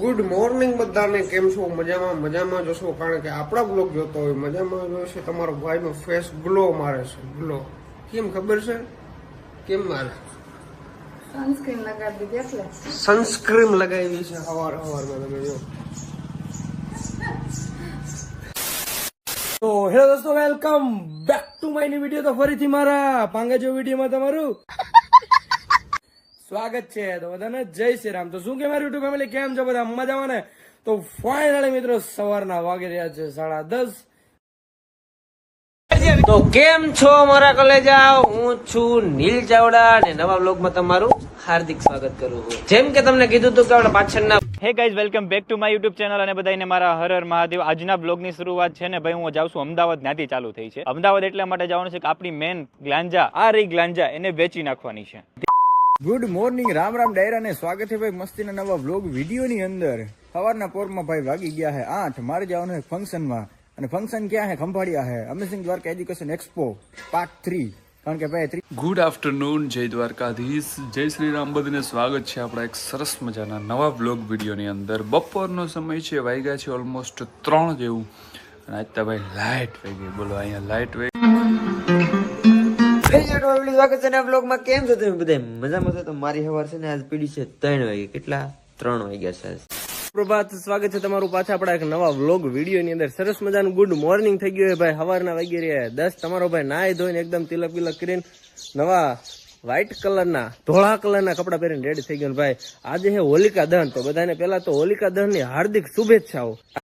Good morning બધાને. કેમ છો? મજામાં જશો, કારણ કે આપણા બ્લોગ જોતો હોય મજામાં જોશે. તમારો ભાઈનો ફેસ ગ્લો મારે છે. ગ્લો કેમ ખબર છે? કેમ મારે? સનસ્ક્રીન લગાવી દીધી એટલે. સનસ્ક્રીન લગાવી છે સવારમાં તમે જો. તો હેલો દોસ્તો, welcome back to my new video. તો ફરીથી મારા પાંગા વિડીયોમાં તમારું સ્વાગત છે. તો બધાને જય શ્રી રામ. તો શું કે મારી યુટ્યુબ ફેમિલી, કેમ છો બધા? મજામાં ને? તો ફાઇનલી મિત્રો સવારના વાગી રહ્યા છે 10:30. તો કેમ છો મારા કલેજા? હું છું નીલ ચાવડા અને નવા વ્લોગમાં તમારું હાર્દિક સ્વાગત કરું છું. જેમ કે તમને કીધું હતું કે આપણે પાછળના hey guys, welcome back to my YouTube channel અને બધાને મારા હર હર મહાદેવ. આજના બ્લોગની શરૂઆત છે ને ભાઈ, હું જાઉં છું અમદાવાદ. ત્યાંથી ચાલુ થઈ છે. અમદાવાદ એટલા માટે જવાનું છે કે આપણી મેન ગ્લાંજા આ રહી ગ્લાંજા એને વેચી નાખવાની છે. ગુડ મોર્નિંગ, રામ રામ ડાયરા ને સ્વાગત છે ભાઈ મસ્તીના નવા વ્લોગ વિડીયોની અંદર. સવારના પોરમાં ભાઈ વાગી ગયા છે 8. મારે જવાનું છે ફંક્શનમાં. અને ફંક્શન ક્યાં છે? ખંભાળિયા છે, amazing Dwarka education expo part 3. કારણ કે ભાઈ ગુડ આફ્ટરનૂન, જય દ્વારકાધીશ, જય શ્રી રામ. બધાને સ્વાગત છે આપણા એક સરસ મજાના નવા બ્લોગ વિડીયોની અંદર. બપોરનો સમય છે, વાગ્યા છે ઓલમોસ્ટ 3 જેવું. અને આજ તો ભાઈ લાઇટ વહી ગઈ. બોલો, અહીંયા લાઇટ વહી. સ્વાગત છે ને વ્લોગમાં. કેમ છો તમે બધા? મજામાં છો? તો મારી સવાર છે ને આજ પીડી છે 3 વાગે. કેટલા? 3 વાગ્યા છે આજ. પ્રભાત, સ્વાગત છે તમારું પાછા આપણા એક નવા વ્લોગ વિડીયોની અંદર. સરસ મજાનું ગુડ મોર્નિંગ થઈ ગયું છે ભાઈ. સવારના વાગી રહ્યા 10. તમારો ભાઈ નાઈ ધોઈને એકદમ તિલક બિલક કરીને નવા વ્હાઈટ કલરના ધોળા કલરના કપડા પહેરીને રેડી થઈ ગયો ભાઈ. આજે છે હોલિકા દહન. તો બધાને પહેલા તો હોલિકા દહનની હાર્દિક શુભેચ્છાઓ.